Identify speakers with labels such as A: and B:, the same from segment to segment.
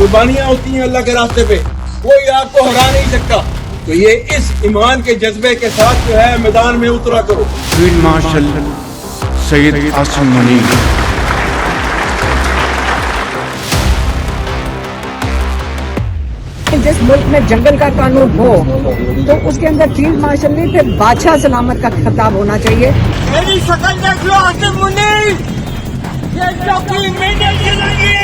A: कुर्बानियां होती हैं अल्लाह के रास्ते पे, कोई आपको हरा नहीं सकता। तो ये इस ईमान के जज्बे के साथ जो है मैदान में उतरा करो।
B: Field marshal Syed Asim Munir.
C: जिस मुल्क में जंगल का कानून हो तो उसके अंदर फील्ड मार्शल नहीं, फिर बादशाह सलामत का खिताब होना चाहिए।
A: मेरी शक्ल देख लो आसिम मुनीर, ये चौकी में नहीं चलेंगे।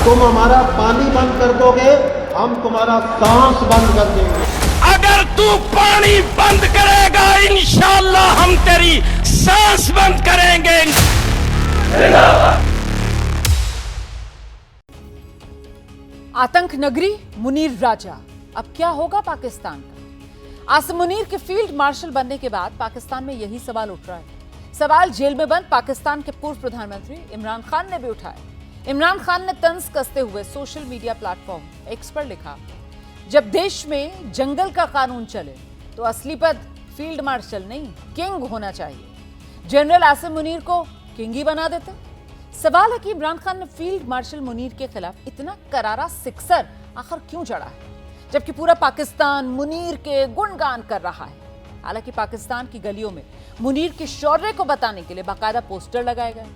D: तुम हमारा पानी बंद कर दोगे, हम तुम्हारा सांस बंद कर देंगे।
E: अगर तू पानी बंद करेगा, इंशाअल्लाह हम तेरी सांस बंद करेंगे।
F: आतंक नगरी मुनीर राजा, अब क्या होगा पाकिस्तान का? आसिम मुनीर के फील्ड मार्शल बनने के बाद पाकिस्तान में यही सवाल उठ रहा है। सवाल जेल में बंद पाकिस्तान के पूर्व प्रधानमंत्री इमरान खान ने भी उठाया। इमरान खान ने तंज कसते हुए सोशल मीडिया प्लेटफॉर्म एक्स पर लिखा, जब देश में जंगल का कानून चले तो असली पद फील्ड मार्शल नहीं किंग होना चाहिए। जनरल आसिम मुनीर को किंग ही बना देते। सवाल है कि इमरान खान ने फील्ड मार्शल मुनीर के खिलाफ इतना करारा सिक्सर आखिर क्यों चढ़ा है, जबकि पूरा पाकिस्तान मुनीर के गुणगान कर रहा है। हालांकि पाकिस्तान की गलियों में मुनीर के शौर्य को बताने के लिए बाकायदा पोस्टर लगाए गए।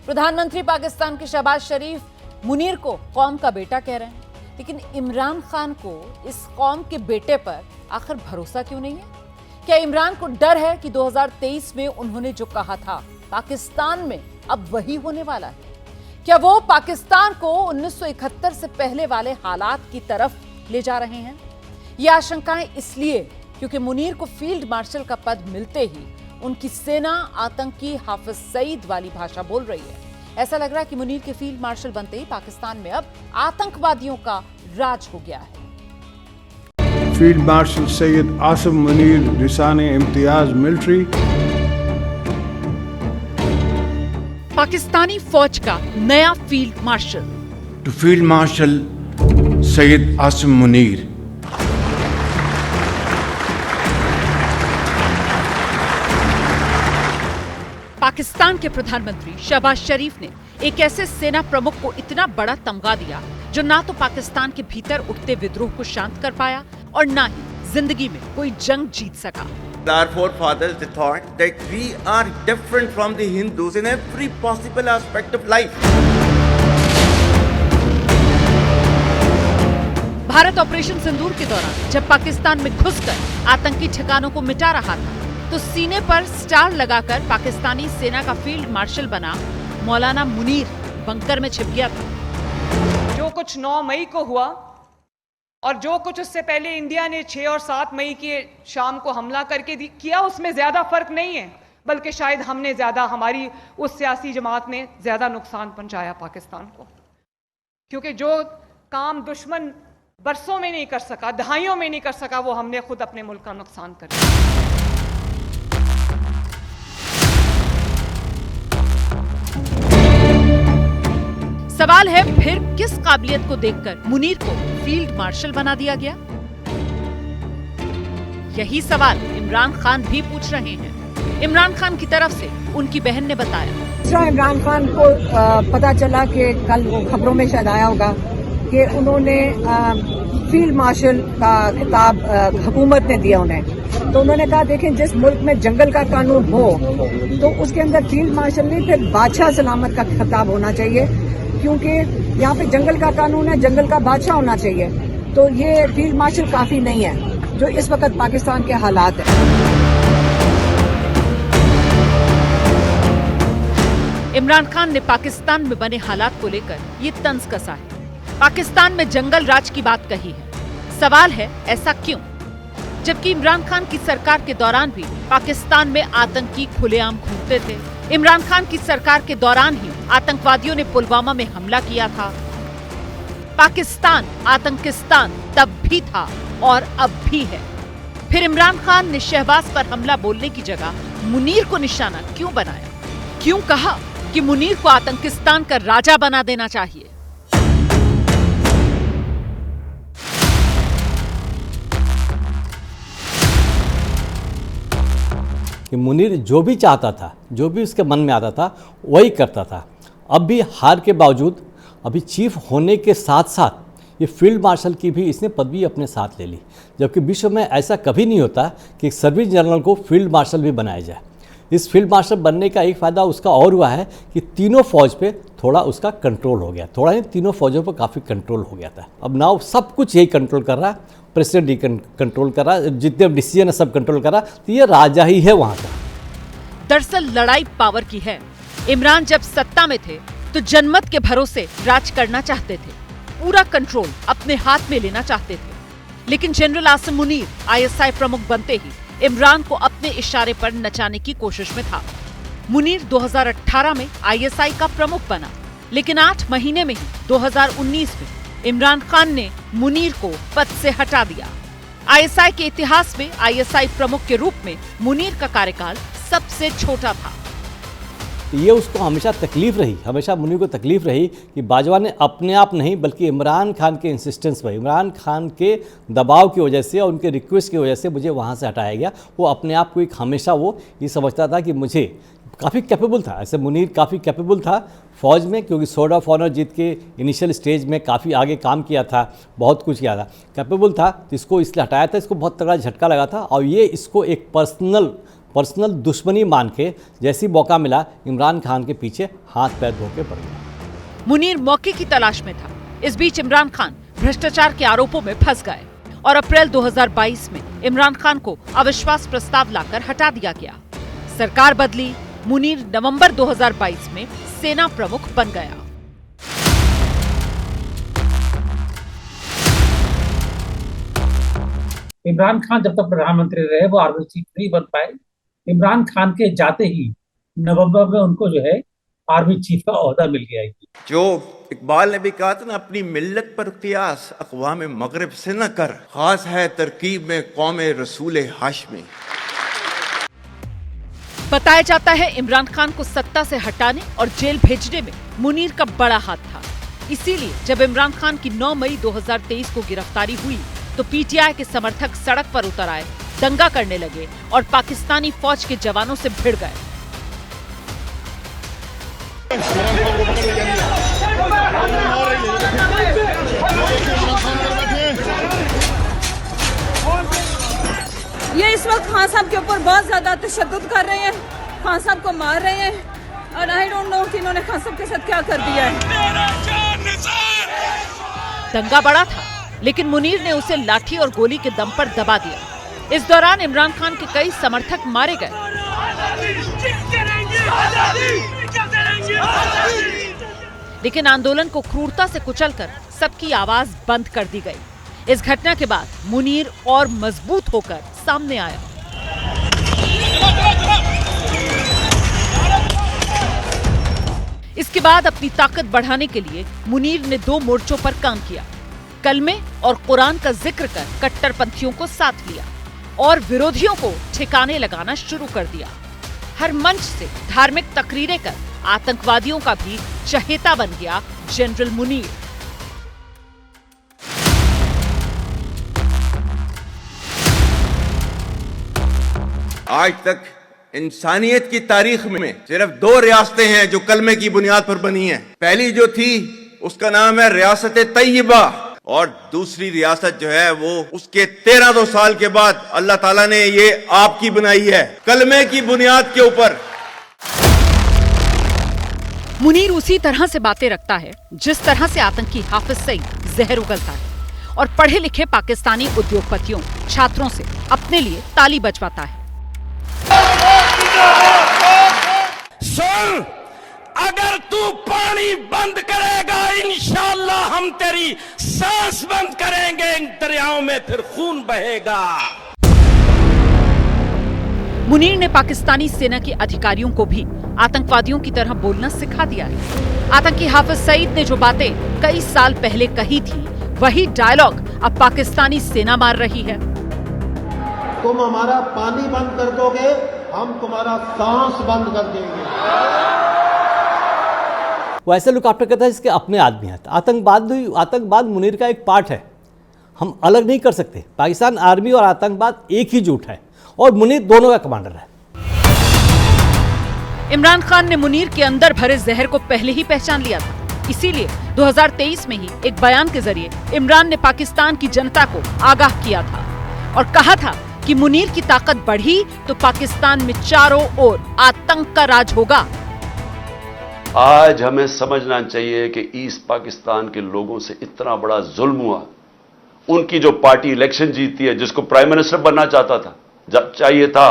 F: प्रधानमंत्री पाकिस्तान के शहबाज शरीफ मुनीर को कौम का बेटा कह रहे हैं, लेकिन इमरान खान को इस कौम के बेटे पर आखिर भरोसा क्यों नहीं है? क्या इमरान को डर है कि 2023 में उन्होंने जो कहा था पाकिस्तान में अब वही होने वाला है? क्या वो पाकिस्तान को 1971 से पहले वाले हालात की तरफ ले जा रहे हैं? ये आशंकाएं इसलिए क्योंकि मुनीर को फील्ड मार्शल का पद मिलते ही उनकी सेना आतंकी हाफिज सईद वाली भाषा बोल रही है। ऐसा लग रहा है कि मुनीर के फील्ड मार्शल बनते ही पाकिस्तान में अब आतंकवादियों का राज हो गया है।
B: फील्ड मार्शल सैयद आसिम मुनीर रिसाने इम्तियाज मिलिट्री।
F: पाकिस्तानी फौज का नया field marshal.
B: To field marshal Syed Asim Munir.
F: Pakistan के प्रधानमंत्री शहबाज शरीफ ने एक ऐसे सेना प्रमुख को इतना बड़ा तमगा दिया जो ना तो पाकिस्तान के भीतर उठते विद्रोह को शांत कर पाया और ना ही जिंदगी में कोई जंग जीत सका।
G: Our forefathers they thought that we are different from the Hindus in every possible aspect of life.
F: Bharat operation Sindoor के दौरान जब पाकिस्तान में घुसकर आतंकी ठिकानों को मिटा रहा था तो सीने पर स्टार लगाकर पाकिस्तानी सेना का फील्ड मार्शल बना मौलाना मुनीर बंकर में छिप गया था।
H: जो कुछ 9 मई को हुआ और जो कुछ उससे पहले इंडिया ने 6 और 7 मई की शाम को हमला करके किया, उसमें ज्यादा फर्क नहीं है, बल्कि शायद हमने ज्यादा, हमारी उस सियासी जमात ने ज्यादा नुकसान पहुंचाया पाकिस्तान को, क्योंकि जो काम दुश्मन बरसों में नहीं कर सका, दहाइयों में नहीं कर सका, वो हमने खुद अपने मुल्क का नुकसान कर दिया।
F: सवाल है फिर किस काबिलियत को देखकर मुनीर को फील्ड मार्शल बना दिया गया? यही सवाल इमरान खान भी पूछ रहे हैं। इमरान खान की तरफ से उनकी बहन ने बताया,
C: इमरान खान को पता चला कि कल वो खबरों में शायद आया होगा कि उन्होंने फील्ड मार्शल का खिताब हुकूमत ने दिया उन्हें। तो उन्होंने कहा, देखें, जिस मुल्क में जंगल का कानून हो तो उसके अंदर फील्ड मार्शल नहीं, फिर बादशाह सलामत का खिताब होना चाहिए, क्योंकि यहाँ पे जंगल का कानून है, जंगल का बादशाह होना चाहिए। तो ये फील्ड मार्शल काफी नहीं है जो इस वक्त पाकिस्तान के हालात है।
F: इमरान खान ने पाकिस्तान में बने हालात को लेकर ये तंज कसा है। पाकिस्तान में जंगल राज की बात कही है। सवाल है ऐसा क्यों, जबकि इमरान खान की सरकार के दौरान भी पाकिस्तान में आतंकी खुलेआम घूमते थे। इमरान खान की सरकार के दौरान ही आतंकवादियों ने पुलवामा में हमला किया था। पाकिस्तान आतंकिस्तान तब भी था और अब भी है। फिर इमरान खान ने शहबाज पर हमला बोलने की जगह मुनीर को निशाना क्यों बनाया? क्यों कहा कि मुनीर को आतंकिस्तान का राजा बना देना चाहिए?
I: कि मुनीर जो भी चाहता था, जो भी उसके मन में आता था, वही करता था। अब भी हार के बावजूद अभी चीफ होने के साथ साथ ये फील्ड मार्शल की भी इसने पदवी अपने साथ ले ली, जबकि विश्व में ऐसा कभी नहीं होता कि एक सर्विस जनरल को फील्ड मार्शल भी बनाया जाए। इस फील्ड मार्शल बनने का एक फ़ायदा उसका और हुआ है कि तीनों फौज पे थोड़ा उसका कंट्रोल हो गया, थोड़ा नहीं तीनों फौजों पर काफ़ी कंट्रोल हो गया था। अब नाउ सब कुछ यही कंट्रोल कर रहा है, प्रेसिडेंट ही कंट्रोल कर रहा है, जितने डिसीजन है सब कंट्रोल कर रहा है, तो ये राजा ही है वहाँ का।
F: दरअसल लड़ाई पावर की है। इमरान जब सत्ता में थे तो जनमत के भरोसे राज करना चाहते थे, पूरा कंट्रोल अपने हाथ में लेना चाहते थे। लेकिन जनरल आसिम मुनीर आईएसआई प्रमुख बनते ही इमरान को अपने इशारे पर नचाने की कोशिश में था। मुनीर 2018 में आईएसआई का प्रमुख बना, लेकिन 8 महीने में ही 2019 में इमरान खान ने मुनीर को पद से हटा दिया। आईएसआई के इतिहास में आईएसआई प्रमुख के रूप में मुनीर का कार्यकाल सबसे छोटा था।
I: ये उसको हमेशा तकलीफ रही, हमेशा मुनीर को तकलीफ रही कि बाजवा ने अपने आप नहीं बल्कि इमरान खान के इंसिस्टेंस पर, इमरान खान के दबाव की वजह से और उनके रिक्वेस्ट की वजह से मुझे वहाँ से हटाया गया। वो अपने आप को एक हमेशा वो ये समझता था कि मुझे काफ़ी कैपेबल था, ऐसे मुनीर काफ़ी कैपेबल था फौज में, क्योंकि सोर्ड ऑफ ऑनर जीत के इनिशियल स्टेज में काफ़ी आगे काम किया था, बहुत कुछ किया था, कैपेबल था। तो इसको इसलिए हटाया था, इसको बहुत तगड़ा झटका लगा था और ये इसको एक पर्सनल दुश्मनी मान के जैसी मौका मिला इमरान खान के पीछे हाथ पैर धो के पड़ गया।
F: मुनीर मौके की तलाश में था। इस बीच इमरान खान भ्रष्टाचार के आरोपों में फंस गए और अप्रैल 2022 में इमरान खान को अविश्वास प्रस्ताव लाकर हटा दिया गया। सरकार बदली, मुनीर नवंबर 2022 में सेना प्रमुख बन गया।
J: इमरान खान जब तक प्रधानमंत्री रहे वो आर्मी चीफ नहीं बन पाए। इमरान खान के जाते ही नवंबर में उनको जो है आर्मी चीफ का ओहदा मिल गया।
G: जो इकबाल ने भी कहा था ना, अपनी मिल्लत पर कियास अक़वाम मगरिब से न कर, खास है तरकीब में कौम रसूल हाशमी।
F: बताया जाता है इमरान खान को सत्ता से हटाने और जेल भेजने में मुनीर का बड़ा हाथ था। इसीलिए जब इमरान खान की 9 मई 2023 को गिरफ्तारी हुई तो पीटीआई के समर्थक सड़क पर उतर आए, दंगा करने लगे और पाकिस्तानी फौज के जवानों से भिड़ गए।
C: ये इस वक्त खान साहब के ऊपर बहुत ज्यादा तशद्दुद कर रहे हैं, खान साहब को मार रहे हैं और आई डोंट नो कि इन्होंने खान साहब के साथ क्या कर दिया है।
F: दंगा बड़ा था, लेकिन मुनीर ने उसे लाठी और गोली के दम पर दबा दिया। इस दौरान इमरान खान के कई समर्थक मारे गए। लेकिन आंदोलन को क्रूरता से कुचलकर सबकी आवाज बंद कर दी गई। इस घटना के बाद मुनीर और मजबूत होकर सामने आया। इसके बाद अपनी ताकत बढ़ाने के लिए मुनीर ने 2 मोर्चों पर काम किया। कलमे और कुरान का जिक्र कर कट्टरपंथियों को साथ लिया और विरोधियों को ठिकाने लगाना शुरू कर दिया। हर मंच से धार्मिक तकरीरें कर आतंकवादियों का भी चहेता बन गया जनरल मुनीर।
G: आज तक इंसानियत की तारीख में सिर्फ 2 रियासतें हैं जो कलमे की बुनियाद पर बनी हैं। पहली जो थी उसका नाम है रियासत तैयबा और दूसरी रियासत जो है वो उसके 1300 साल के बाद अल्लाह ताला ने ये आपकी बनाई है कलमे की बुनियाद के ऊपर।
F: मुनीर उसी तरह से बातें रखता है जिस तरह से आतंकी हाफिज सईद जहर उगलता है और पढ़े लिखे पाकिस्तानी उद्योगपतियों, छात्रों से अपने लिए ताली बजवाता है।
E: सुन, अगर तू पानी बंद करेगा इंशाअल्लाह हम तेरी सांस बंद करेंगे, इन दरियाओं में फिर खून बहेगा।
F: मुनीर ने पाकिस्तानी सेना के अधिकारियों को भी आतंकवादियों की तरह बोलना सिखा दिया है। आतंकी हाफिज सईद ने जो बातें कई साल पहले कही थी, वही डायलॉग अब पाकिस्तानी सेना मार रही है।
D: तुम हमारा पानी बंद कर दोगे, हम तुम्हारा सांस बंद कर देंगे।
I: वो ऐसे लुक आफ्टर करता है जिसके अपने आदमी हैं। आतंकवाद मुनीर का एक पार्ट है, हम अलग नहीं कर सकते। पाकिस्तान आर्मी और आतंकवाद एक ही जुट है और मुनीर दोनों का कमांडर है।
F: इमरान खान ने मुनीर के अंदर भरे जहर को पहले ही पहचान लिया था, इसीलिए 2023 में ही एक बयान के जरिए इमरान ने पाकिस्तान की जनता को आगाह किया था और कहा था कि मुनीर की ताकत बढ़ी तो पाकिस्तान में चारों ओर आतंक का राज होगा।
K: आज हमें समझना चाहिए कि ईस्ट पाकिस्तान के लोगों से इतना बड़ा जुल्म हुआ। उनकी जो पार्टी इलेक्शन जीतती है, जिसको प्राइम मिनिस्टर बनना चाहता था, चाहिए था,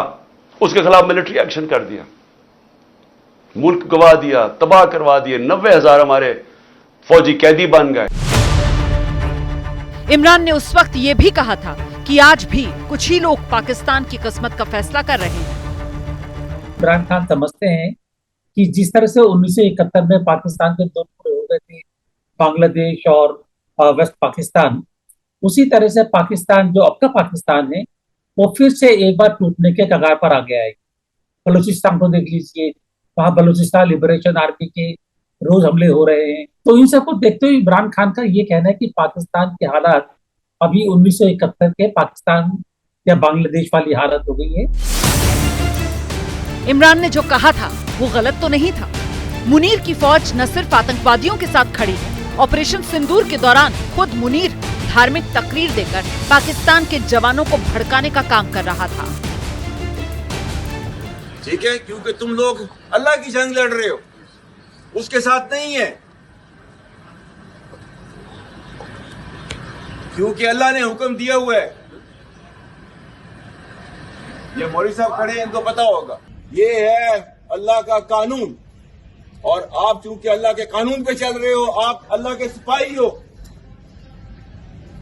K: उसके खिलाफ मिलिट्री एक्शन कर दिया, मुल्क गवा दिया, तबाह करवा दिए, 90,000 हमारे फौजी कैदी बन गए।
F: इमरान ने उस वक्त यह भी कहा था कि आज भी कुछ ही लोग पाकिस्तान की किस्मत का फैसला कर रहे हैं।
J: इमरान खान समझते हैं कि जिस तरह से 1971 में पाकिस्तान के दो टुकड़े हो गए थे, बांग्लादेश और वेस्ट पाकिस्तान, उसी तरह से पाकिस्तान जो अब का पाकिस्तान है वो फिर से एक बार टूटने के कगार पर आ गया है। बलूचिस्तान को देख लीजिए, वहां बलूचिस्तान लिबरेशन आर्मी के रोज हमले हो रहे हैं। तो इन सबको देखते हुए इमरान खान का ये कहना है कि पाकिस्तान के हालात अभी 1971 के पाकिस्तान या बांग्लादेश वाली हालत हो गई है।
F: इमरान ने जो कहा था वो गलत तो नहीं था। मुनीर की फौज न सिर्फ आतंकवादियों के साथ खड़ी है, ऑपरेशन सिंदूर के दौरान खुद मुनीर धार्मिक तकरीर देकर पाकिस्तान के जवानों को भड़काने का काम कर रहा था।
A: ठीक है, क्योंकि तुम लोग अल्लाह की जंग लड़ रहे हो, उसके साथ नहीं है, क्योंकि अल्लाह ने हुक्म दिया हुआ है। ये मौलवी साहब खड़े हैं, इनको पता होगा, ये है अल्लाह का कानून, और आप चूंकि अल्लाह के कानून पे चल रहे हो, आप अल्लाह के सिपाही हो,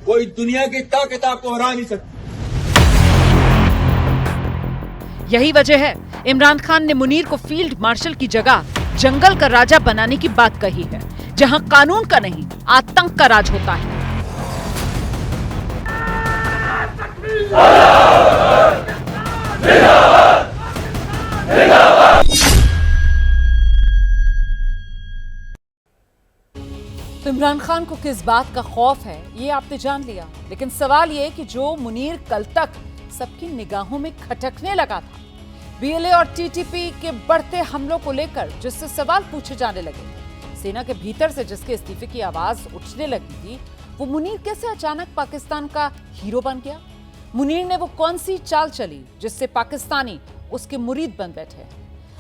A: कोई दुनिया की ताकत आपको हरा नहीं सकती।
F: यही वजह है इमरान खान ने मुनीर को फील्ड मार्शल की जगह जंगल का राजा बनाने की बात कही है, जहां कानून का नहीं आतंक का राज होता है। तो इमरान खान को किस बात का खौफ है ये आपने जान लिया, लेकिन सवाल ये कि जो मुनीर कल तक सबकी निगाहों में खटकने लगा था, बीएलए और टीटीपी के बढ़ते हमलों को लेकर जिससे सवाल पूछे जाने लगे, सेना के भीतर से जिसके इस्तीफे की आवाज उठने लगी थी, वो मुनीर कैसे अचानक पाकिस्तान का हीरो बन गया? मुनीर ने वो कौन सी चाल चली जिससे पाकिस्तानी उसके मुरीद बन बैठे?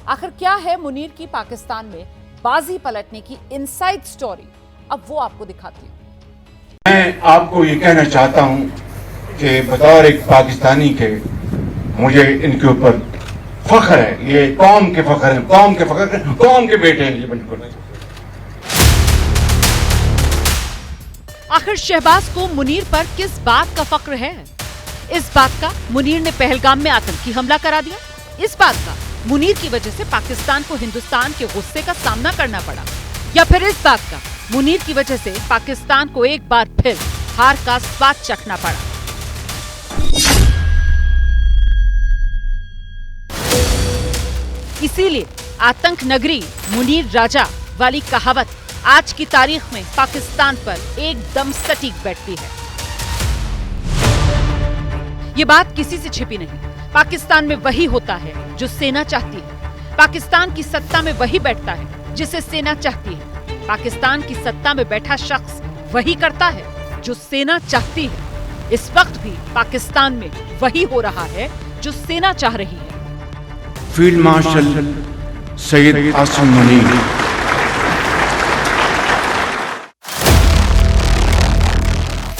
F: आखिर क्या है मुनीर की पाकिस्तान में बाजी पलटने की इनसाइड स्टोरी? अब वो आपको दिखाती हूँ।
B: मैं आपको ये कहना चाहता हूँ कि बतौर एक पाकिस्तानी के मुझे इनके ऊपर फख्र है। ये कौम के फख्र है, कौम के फख्र, कौम के बेटे हैं ये बिल्कुल।
F: आखिर शहबाज को मुनीर पर किस बात का फख्र है? इस बात का मुनीर ने पहलगाम में आतंकी हमला करा दिया, इस बात का मुनीर की वजह से पाकिस्तान को हिंदुस्तान के गुस्से का सामना करना पड़ा, या फिर इस बात का मुनीर की वजह से पाकिस्तान को एक बार फिर हार का स्वाद चखना पड़ा? इसीलिए आतंक नगरी मुनीर राजा वाली कहावत आज की तारीख में पाकिस्तान पर एकदम सटीक बैठती है। ये बात किसी से छिपी नहीं। पाकिस्तान में वही होता है जो सेना चाहती है। पाकिस्तान की सत्ता में वही बैठता है जिसे सेना चाहती है। पाकिस्तान की सत्ता में बैठा शख्स वही करता है जो सेना चाहती है। इस वक्त भी पाकिस्तान में वही हो रहा है जो सेना चाह रही है।
B: Field marshal Syed Asim Munir.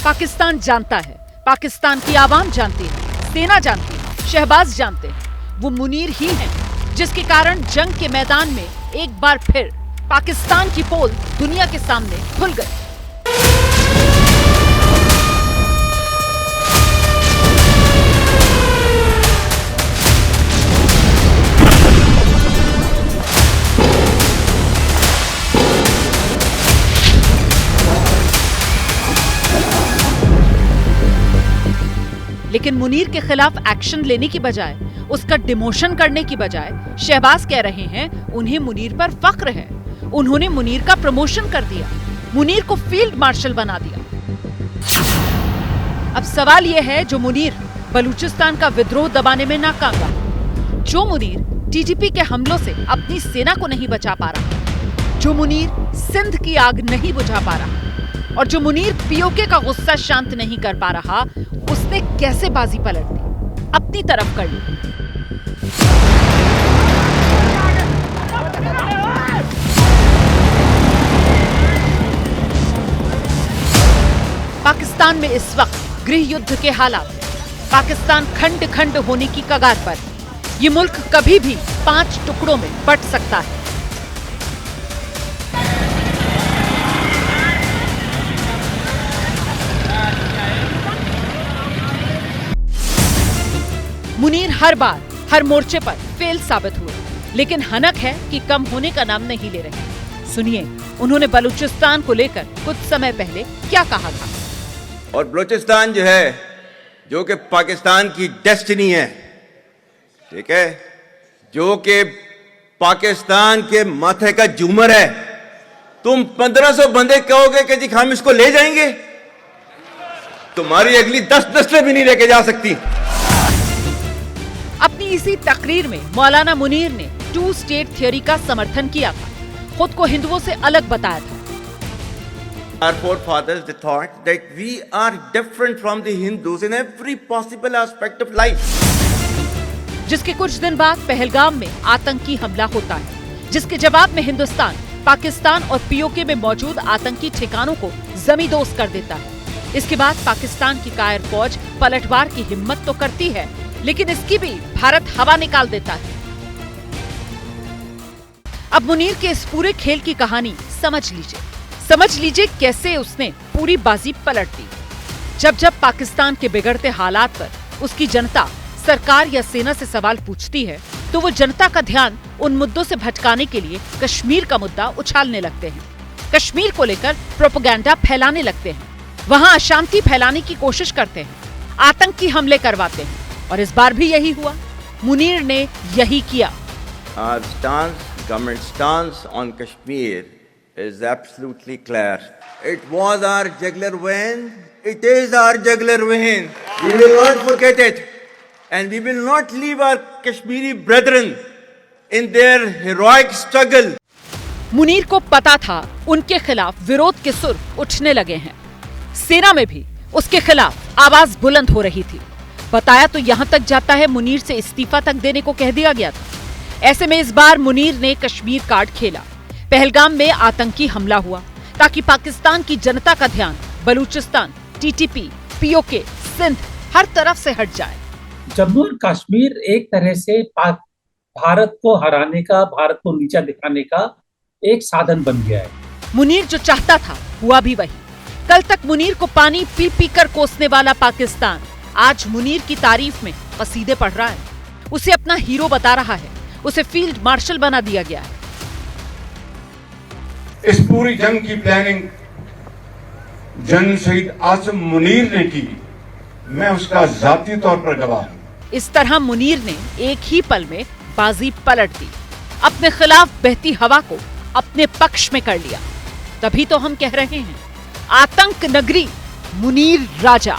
F: पाकिस्तान जानता है, पाकिस्तान की आवाम जानती है, सेना जानती है, शहबाज जानते हैं, वो मुनीर ही हैं जिसके कारण जंग के मैदान में एक बार फिर पाकिस्तान की पोल दुनिया के सामने खुल गई। लेकिन मुनीर के खिलाफ एक्शन लेने की बजाय, उसका डिमोशन करने की बजाय शहबाज कह रहे हैं उन्हें मुनीर पर फख्र है। उन्होंने मुनीर का प्रमोशन कर दिया, मुनीर को फील्ड मार्शल बना दिया। अब सवाल यह है, जो मुनीर बलूचिस्तान का विद्रोह दबाने में नाकाम रहा, जो मुनीर टीटीपी के हमलों से अपनी सेना को नहीं बचा पा रहा, जो मुनीर सिंध की आग नहीं बुझा पा रहा, और जो मुनीर पीओके का गुस्सा शांत नहीं कर पा रहा, उसने कैसे बाजी पलट दी, अपनी तरफ कर ली। पाकिस्तान में इस वक्त गृह युद्ध के हालात हैं। पाकिस्तान खंड खंड होने की कगार पर। ये मुल्क कभी भी 5 टुकड़ों में बंट सकता है। मुनीर हर बार हर मोर्चे पर फेल साबित हुए, लेकिन हनक है कि कम होने का नाम नहीं ले रहे। सुनिए उन्होंने बलूचिस्तान को लेकर कुछ समय पहले क्या कहा था।
G: और बलूचिस्तान जो है, जो कि पाकिस्तान की डेस्टिनी है, ठीक है, जो कि पाकिस्तान के माथे का झूमर है, तुम 1500 बंदे कहोगे कि जी हम इसको ले जाएंगे, तुम्हारी अगली 10 नस्लें भी नहीं लेके जा सकती।
F: अपनी इसी तकरीर में मौलाना मुनीर ने 2 स्टेट थियोरी का समर्थन किया था, खुद को हिंदुओं से अलग बताया था।
G: Our forefathers they thought that we are different from the Hindus in every possible aspect of life.
F: जिसके कुछ दिन बाद पहलगाम में आतंकी हमला होता है, जिसके जवाब में हिंदुस्तान पाकिस्तान और पीओके में मौजूद आतंकी ठिकानों को जमींदोज कर देता है। इसके बाद पाकिस्तान की कायर फौज पलटवार की हिम्मत तो करती है, लेकिन इसकी भी भारत हवा निकाल देता है। अब मुनीर के इस पूरे खेल की कहानी समझ लीजिए कैसे उसने पूरी बाजी पलट दी। जब जब पाकिस्तान के बिगड़ते हालात पर उसकी जनता सरकार या सेना से सवाल पूछती है, तो वो जनता का ध्यान उन मुद्दों से भटकाने के लिए कश्मीर का मुद्दा उछालने लगते हैं। कश्मीर को लेकर प्रोपेगेंडा फैलाने लगते हैं, वहां अशांति फैलाने की कोशिश करते हैं, आतंकी हमले करवाते हैं, और इस बार भी यही हुआ। मुनीर ने यही किया।
G: Our government stance on Kashmir is absolutely clear. It was our jugular vein. It is our jugular vein. We will not forget it, and we will not leave our Kashmiri brethren in their heroic struggle.
F: Munir को पता था उनके खिलाफ विरोध के सुर उठने लगे हैं। सेना में भी उसके खिलाफ आवाज बुलंद हो रही थी। बताया तो यहाँ तक जाता है मुनीर से इस्तीफा तक देने को कह दिया गया था। ऐसे में इस बार मुनीर ने कश्मीर कार्ड खेला। पहलगाम में आतंकी हमला हुआ ताकि पाकिस्तान की जनता का ध्यान बलूचिस्तान, टीटीपी, पीओके, सिंध हर तरफ से हट जाए।
J: जम्मू और कश्मीर एक तरह से भारत को हराने का, भारत को नीचा दिखाने का एक साधन बन गया है।
F: मुनीर जो चाहता था हुआ भी वही। कल तक मुनीर को पानी पी पी कर कोसने वाला पाकिस्तान आज मुनीर की तारीफ में कसीदे पढ़ रहा है, उसे अपना हीरो बता रहा है, उसे फील्ड मार्शल बना दिया गया है।
B: इस पूरी जंग की प्लानिंग जनरल शहीद आसिम मुनीर ने की। मैं उसका जाती तौर पर गवाह हूं।
F: इस तरह मुनीर ने एक ही पल में बाजी पलट दी, अपने खिलाफ बहती हवा को अपने पक्ष में कर लिया। तभी तो हम कह रहे हैं, आतंक नगरी मुनीर राजा।